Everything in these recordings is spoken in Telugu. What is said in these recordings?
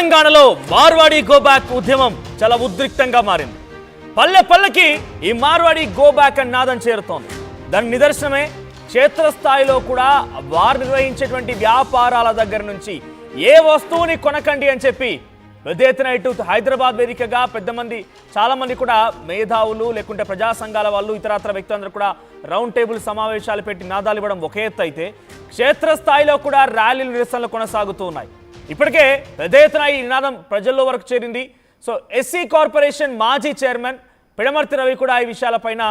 తెలంగాణలో మార్వాడి గో బ్యాక్ ఉద్యమం చాలా ఉద్రిక్తంగా మారింది. పల్లె పల్లెకి ఈ మార్వాడి గో బ్యాక్ అని నాదం చేరుతోంది. దాని నిదర్శనమే క్షేత్రస్థాయిలో కూడా వారు నిర్వహించేటువంటి వ్యాపారాల దగ్గర నుంచి ఏ వస్తువుని కొనకండి అని చెప్పి పెద్ద ఎత్తున ఇటు హైదరాబాద్ వేదికగా చాలా మంది కూడా మేధావులు లేకుంటే ప్రజా సంఘాల వాళ్ళు ఇతరత్ర వ్యక్తులందరూ కూడా రౌండ్ టేబుల్ సమావేశాలు పెట్టి నినాదాలు ఇవ్వడం ఒక ఎత్తు అయితే క్షేత్రస్థాయిలో కూడా ర్యాలీలు నిరసనలు కొనసాగుతూ ఉన్నాయి. ఇప్పటికే పెద్ద ఎత్తున ఈ నినాదం ప్రజల్లో వరకు చేరింది. సో ఎస్సీ కార్పొరేషన్ మాజీ చైర్మన్ పిడమర్తి రవి కూడా ఈ విషయాలపైన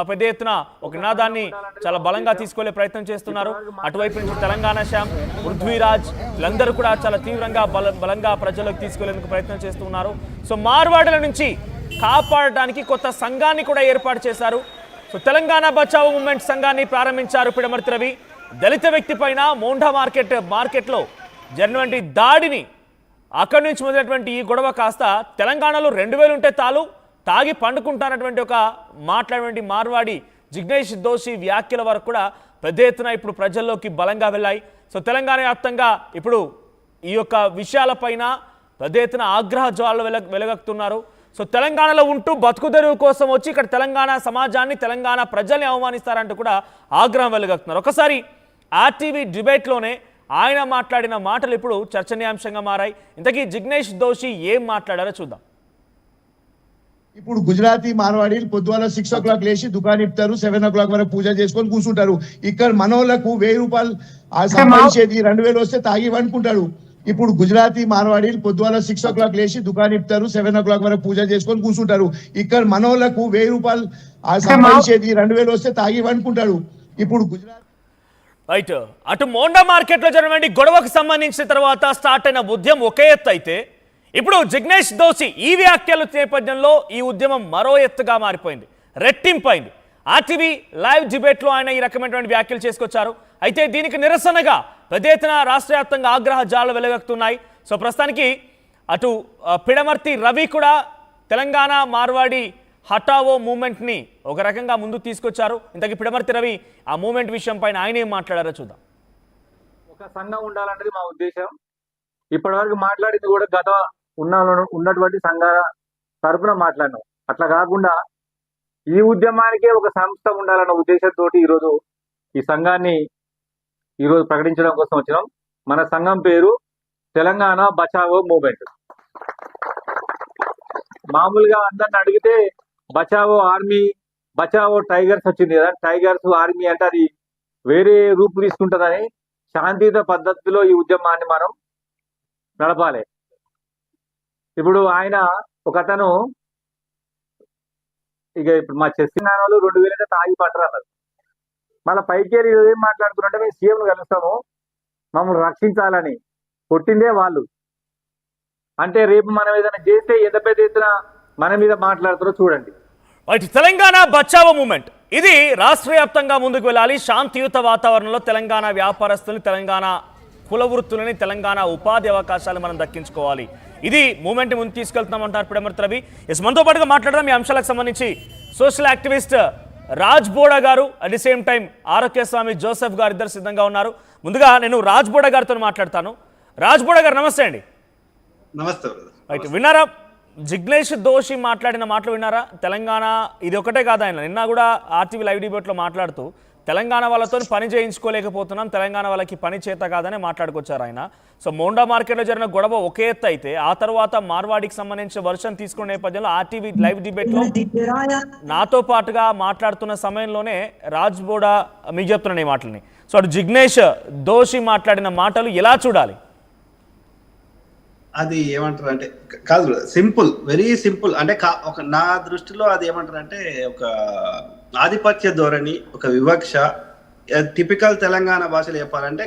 పెద్ద ఎత్తున ఒక నినాదాన్ని చాలా బలంగా తీసుకెళ్లే ప్రయత్నం చేస్తున్నారు. అటువైపు నుంచి తెలంగాణ శ్యామ్, పృథ్వీరాజ్ వీళ్ళందరూ కూడా చాలా తీవ్రంగా బలంగా ప్రజల్లోకి తీసుకెళ్లేందుకు ప్రయత్నం చేస్తున్నారు. సో మార్వాడుల నుంచి కాపాడడానికి కొత్త సంఘాన్ని కూడా ఏర్పాటు చేశారు. సో తెలంగాణ బచావో మూవ్మెంట్ సంఘాన్ని ప్రారంభించారు పిడమర్తి రవి. దళిత వ్యక్తి పైన మోండా మార్కెట్లో జరిగినటువంటి దాడిని అక్కడి నుంచి మొదలైనటువంటి ఈ గొడవ కాస్త తెలంగాణలో 2000 ఉంటే తాగి పండుకుంటానటువంటి ఒక మాట్లాడినటువంటి మార్వాడి జిగ్నేష్ దోషి వ్యాఖ్యల వరకు కూడా పెద్ద ఎత్తున ఇప్పుడు ప్రజల్లోకి బలంగా వెళ్ళాయి. సో తెలంగాణ వ్యాప్తంగా ఇప్పుడు ఈ యొక్క విషయాలపైన పెద్ద ఎత్తున ఆగ్రహ జ్వాలలు వెలగక్కుతున్నారు. సో తెలంగాణలో ఉంటూ బతుకుదెరువు కోసం వచ్చి ఇక్కడ తెలంగాణ సమాజాన్ని తెలంగాణ ప్రజల్ని అవమానిస్తారంటూ కూడా ఆగ్రహం వెలగక్కుతున్నారు. ఒకసారి ఆర్టీవీ డిబేట్లోనే ఆయన మాట్లాడిన మాటలు ఇప్పుడు చర్చనీయాంశంగా మారాయి. ఇంతకీ జిగ్నేష్ దోషి ఏం మాట్లాడారో చూద్దాం. ఇప్పుడు గుజరాతీ మార్వాడీలు పొద్దువాల 6 o'clock లేచి దుకాణం ఇస్తారు, 7 o'clock వరకు పూజ చేసుకొని కూర్చుంటారు. ఇక్కడ మనోళ్లకు 1000 రూపాయలు సంపాదించేది 2000 వస్తే తాగి వండుకుంటాడు. ఇప్పుడు గుజరాతీ మార్వాడీలు పొద్దువాల 6 o'clock లేచి దుకాణం ఇస్తారు, 7 o'clock వరకు పూజ చేసుకొని కూర్చుంటారు. ఇక్కడ మనోళ్లకు 1000 రూపాయలు సంపాదించేది 2000 వస్తే తాగి వండుకుంటాడు. ఇప్పుడు గుజరాత్ రైట్. అటు మోండా మార్కెట్లో జరిగిన గొడవకు సంబంధించిన తర్వాత స్టార్ట్ అయిన ఉద్యమం ఒకే ఎత్తు అయితే ఇప్పుడు జిగ్నేష్ దోషి ఈ వ్యాఖ్యల నేపథ్యంలో ఈ ఉద్యమం మరో ఎత్తుగా మారిపోయింది, రెట్టింపైంది. ఆర్టీవీ లైవ్ డిబేట్లో ఆయన ఈ రకమైనటువంటి వ్యాఖ్యలు చేసుకొచ్చారు. అయితే దీనికి నిరసనగా పెద్ద ఎత్తున రాష్ట్ర వ్యాప్తంగా ఆగ్రహ జాలు వెలుగక్కుతున్నాయి. సో ప్రస్తుతానికి అటు పిడమర్తి రవి కూడా తెలంగాణ మార్వాడి హఠావో మూమెంట్ని ఒక రకంగా ముందుకు తీసుకొచ్చారు. ఇంతకీ పిడమర్తి రవి ఆ మూమెంట్ విషయం పైన ఆయన ఏం మాట్లాడారో చూద్దాం. ఒక సంఘం ఉండాలన్నది మా ఉద్దేశం. ఇప్పటివరకు మాట్లాడింది కూడా గత ఉన్నటువంటి సంఘాల తరపున మాట్లాడినాం. అట్లా కాకుండా ఈ ఉద్యమానికే ఒక సంస్థ ఉండాలన్న ఉద్దేశంతో ఈరోజు ఈ సంఘాన్ని ఈరోజు ప్రకటించడం కోసం వచ్చినాం. మన సంఘం పేరు తెలంగాణ బచావో మూవ్మెంట్. మామూలుగా అందరిని అడిగితే బచావో ఆర్మీ, బచావో టైగర్స్ వచ్చింది కదా, టైగర్స్ ఆర్మీ అంటే అది వేరే రూపు తీసుకుంటుందని శాంతియుత పద్ధతిలో ఈ ఉద్యమాన్ని మనం నడపాలి. ఇప్పుడు ఆయన ఒక అతను ఇప్పుడు మా చెస్సినాలు 2000 తాగి పట్టరు అన్నారు. మళ్ళీ పైకేరి ఏం మాట్లాడుతున్నట్టే మేము సీఎంను కలుస్తాము, మమ్మల్ని రక్షించాలని కొట్టిందే వాళ్ళు. అంటే రేపు మనం ఏదైనా చేస్తే ఎంత పెద్ద ఎత్తున మన మీద మాట్లాడుతారో చూడండి. తెలంగాణ బచావో మూమెంట్ ఇది రాష్ట్ర వ్యాప్తంగా ముందుకు వెళ్ళాలి. శాంతియుత వాతావరణంలో తెలంగాణ వ్యాపారస్తుల్ని, తెలంగాణ కుల వృత్తులని, తెలంగాణ ఉపాధి అవకాశాలు మనం దక్కించుకోవాలి. ఇది మూమెంట్ ముందు తీసుకెళ్తున్నామంటారు పిడమర్తి రవి. మనతో పాటుగా మాట్లాడడం ఈ అంశాలకు సంబంధించి సోషల్ యాక్టివిస్ట్ రాజ్ బోడా గారు, at the same time Arogyaswamy Joseph గారు ఇద్దరు సిద్ధంగా ఉన్నారు. ముందుగా నేను రాజ్ బోడా గారితో మాట్లాడతాను. రాజ్ బోడా గారు నమస్తే అండి. నమస్తే. రైట్, విన్నారా జిగ్నేష్ దోషి మాట్లాడిన మాటలు విన్నారా? తెలంగాణ ఇది ఒకటే కాదు, ఆయన నిన్న కూడా ఆర్టీవీ లైవ్ డిబేట్లో మాట్లాడుతూ తెలంగాణ వాళ్ళతో పని చేయించుకోలేకపోతున్నాం, తెలంగాణ వాళ్ళకి పని చేత కాదని మాట్లాడుకొచ్చారు ఆయన. సో మోండా మార్కెట్లో జరిగిన గొడవ ఒకే ఎత్తు అయితే ఆ తర్వాత మార్వాడికి సంబంధించిన వర్షన్ తీసుకునే నేపథ్యంలో ఆర్టీవీ లైవ్ డిబేట్లో నాతో పాటుగా మాట్లాడుతున్న సమయంలోనే రాజ్ బోడా మీకు చెప్తున్నాను ఈ మాటలని. సో అటు జిగ్నేష్ దోషి మాట్లాడిన మాటలు ఎలా చూడాలి? అది ఏమంటారు అంటే కాదు, సింపుల్, వెరీ సింపుల్. అంటే ఒక నా దృష్టిలో అది ఏమంటారు అంటే ఒక ఆధిపత్య ధోరణి, ఒక వివక్ష. టిపికల్ తెలంగాణ భాషలో చెప్పాలంటే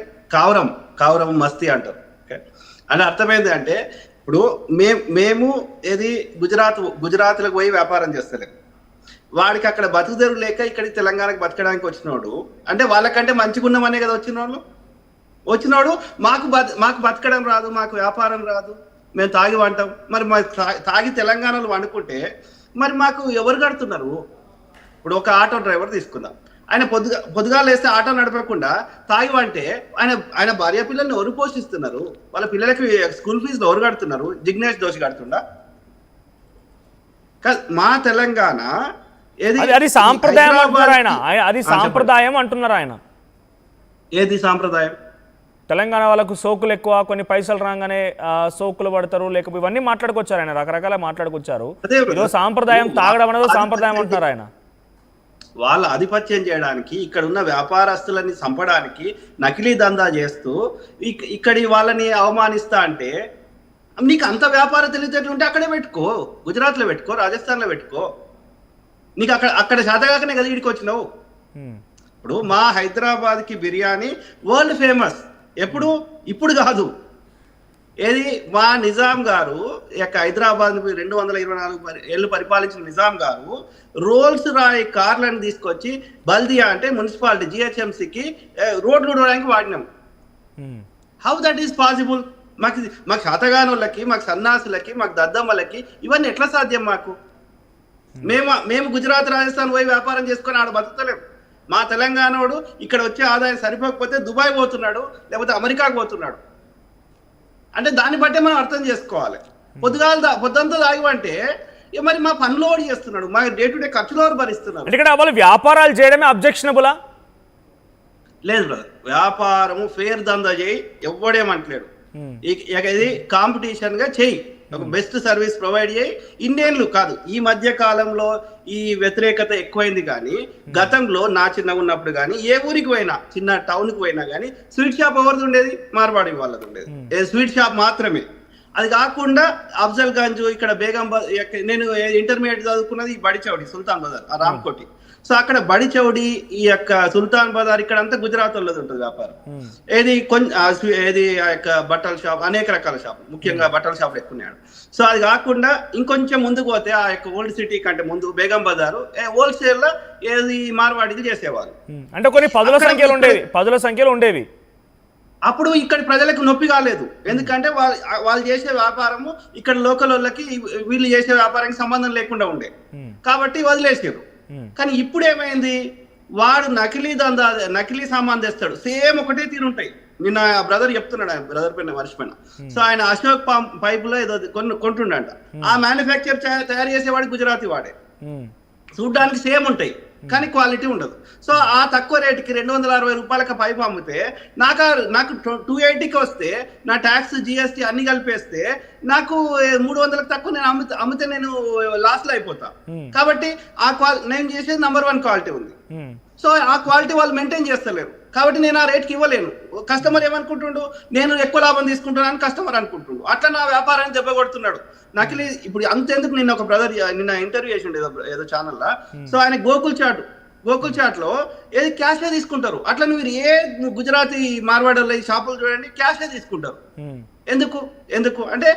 కావురం మస్తీ అంటారు. అంటే అర్థమైంది అంటే ఇప్పుడు మేము ఏది గుజరాత్లకు పోయి వ్యాపారం చేస్తలేము, వాడికి అక్కడ బతుకుదెరువు లేక ఇక్కడికి తెలంగాణకి బతకడానికి వచ్చినోడు అంటే వాళ్ళకంటే మంచిగా ఉన్నామనే కదా వచ్చినోడు మాకు బతకడం రాదు, మాకు వ్యాపారం రాదు, మేము తాగి వంటాం. మరి తాగి తెలంగాణలో వండుకుంటే మరి మాకు ఎవరు కడుతున్నారు? ఇప్పుడు ఒక ఆటో డ్రైవర్ తీసుకుందాం, ఆయన పొద్దుగాలు వేస్తే ఆటో నడపకుండా తాగివంటే ఆయన భార్య పిల్లల్ని ఎవరు పోషిస్తున్నారు? వాళ్ళ పిల్లలకి స్కూల్ ఫీజులు ఎవరు కడుతున్నారు? జిగ్నేష్ దోషి కడుతుండా? మా తెలంగాణ అది సాంప్రదాయం అంటున్నారు ఆయన, అది సాంప్రదాయం అంటున్నారు ఆయన. ఏది సాంప్రదాయం? తెలంగాణ వాళ్ళకు సోకులు ఎక్కువ, కొన్ని పైసలు రాగానే సోకులు పడతారు, లేకపోతే ఇవన్నీ మాట్లాడుకొచ్చారు ఆయన, రకరకాల మాట్లాడుకొచ్చారు. ఏదో సాంప్రదాయం తాగడం అనేది సాంప్రదాయం అంటున్నారు ఆయన. వాళ్ళ ఆధిపత్యం చేయడానికి, ఇక్కడ ఉన్న వ్యాపారస్తులని చంపడానికి నకిలీ దందా చేస్తూ ఇక్కడి వాళ్ళని అవమానిస్తా అంటే, నీకు అంత వ్యాపార తెలివితేటలు ఉంటే అక్కడే పెట్టుకో, గుజరాత్లో పెట్టుకో, రాజస్థాన్లో పెట్టుకో. నీకు అక్కడ శాతగాకనే కదా ఇడికి వచ్చినావు. ఇప్పుడు మా హైదరాబాద్కి బిర్యానీ వరల్డ్ ఫేమస్. ఇప్పుడు కాదు. ఏది మా నిజాం గారు యొక్క హైదరాబాద్ 224 ఏళ్ళు పరిపాలించిన నిజాం గారు రోల్స్ రాయ్ కార్లను తీసుకొచ్చి బల్దియా అంటే మున్సిపాలిటీ జిహెచ్ఎంసీకి రోడ్లు ఉండడానికి వాడినాం. How that is possible? మాకు శాతగానులకి, మాకు సన్నాసులకి, మాకు దద్దమ్మలకి ఇవన్నీ ఎట్లా సాధ్యం? మేము గుజరాత్ రాజస్థాన్ పోయి వ్యాపారం చేసుకొని ఆడ బతుకుతలేము. మా తెలంగాణోడు ఇక్కడ వచ్చే ఆదాయం సరిపోకపోతే దుబాయ్ పోతున్నాడు, లేకపోతే అమెరికాకు పోతున్నాడు. అంటే దాన్ని బట్టే మనం అర్థం చేసుకోవాలి. పొద్దంతా తాగివంటే మరి మా పనులు ఓడి చేస్తున్నాడు, మా డే టు డే ఖర్చులు ఎవరు భరిస్తున్నారు? ఇక్కడ వాళ్ళు వ్యాపారాలు చేయడమే అబ్జెక్షనబులా? లేదు బ్రదర్, వ్యాపారము ఫేర్ దందా చేయి, ఎవ్వడేమంటలేడు. ఇది కాంపిటీషన్ గా చెయ్యి, ఒక బెస్ట్ సర్వీస్ ప్రొవైడ్ చేయి. ఇన్నేళ్ళు కాదు, ఈ మధ్య కాలంలో ఈ వ్యతిరేకత ఎక్కువైంది. కానీ గతంలో నా చిన్నగా ఉన్నప్పుడు కానీ ఏ ఊరికి పోయినా, చిన్న టౌన్ కి పోయినా కానీ స్వీట్ షాప్ ఎవరిది ఉండేది? మార్వాడి వాళ్ళది ఉండేది. స్వీట్ షాప్ మాత్రమే. అది కాకుండా అఫ్జల్ గంజ్, ఇక్కడ బేగం, నేను ఇంటర్మీడియట్ చదువుకున్నది ఈ బడిచౌడి సుల్తాన్ బజార్, రామ్కోటి. సో అక్కడ బడిచౌడి, ఈ యొక్క సుల్తాన్ బజార్, ఇక్కడ అంతా గుజరాత్ వాళ్ళది ఉంటుంది వ్యాపారం. ఏది ఆ యొక్క బట్టల షాప్, అనేక రకాల షాప్, ముఖ్యంగా బట్టల షాపులు ఎక్కువ ఉన్నాడు. సో అది కాకుండా ఇంకొంచెం ముందుకు పోతే ఆ యొక్క ఓల్డ్ సిటీ కంటే ముందు బేగం బజారు హోల్సేల్ లో ఏది మార్వాడిది చేసేవాళ్ళు. అంటే కొన్ని పదుల సంఖ్యలో ఉండేవి. అప్పుడు ఇక్కడ ప్రజలకు నొప్పి కాలేదు, ఎందుకంటే వాళ్ళు చేసే వ్యాపారము ఇక్కడ లోకల్ వాళ్ళకి వీళ్ళు చేసే వ్యాపారానికి సంబంధం లేకుండా ఉండే, కాబట్టి వదిలేసారు. కానీ ఇప్పుడు ఏమైంది? వాడు నకిలీ సామాన్ తెస్తాడు, సేమ్ ఒకటే తీరుంటాయి. నిన్న బ్రదర్ చెప్తున్నాడు, ఆయన బ్రదర్ పైన మర్చిపోయినా. సో ఆయన అశోక్ పైప్ లో ఏదో కొంటుండంట. ఆ మ్యానుఫ్యాక్చర్ తయారు చేసేవాడు గుజరాతీ వాడే. చూడ్డానికి సేమ్ ఉంటాయి కానీ క్వాలిటీ ఉండదు. సో ఆ తక్కువ రేటుకి 260 రూపాయలకి పైపు అమ్మితే నాకు 280కి వస్తే, నా ట్యాక్స్ జిఎస్టీ అన్ని కలిపేస్తే నాకు 300కి తక్కువ నేను అమ్మితే నేను లాస్ లో అయిపోతా. కాబట్టి నేను చేసేది నంబర్ 1 క్వాలిటీ ఉంది. సో ఆ క్వాలిటీ వాళ్ళు మెయింటైన్ చేస్తలేరు, కాబట్టి నేను ఆ రేట్కి ఇవ్వలేను. కస్టమర్ ఏమనుకుంటుండు? నేను ఎక్కువ లాభం తీసుకుంటున్నాను కస్టమర్ అనుకుంటుండు. అట్లా నా వ్యాపారాన్ని దెబ్బ కొడుతున్నాడు నకిలీ. ఇప్పుడు అంతెందుకు, నిన్న ఒక బ్రదర్ నిన్న ఇంటర్వ్యూ చేసిండు ఏదో ఛానల్లో. సో ఆయన గోకుల్ చాట్ లో ఏది క్యాషే తీసుకుంటారు. అట్లా నువ్వు గుజరాతీ మార్వాడీల షాపులు చూడండి, క్యాషే తీసుకుంటారు. ఎందుకు అంటే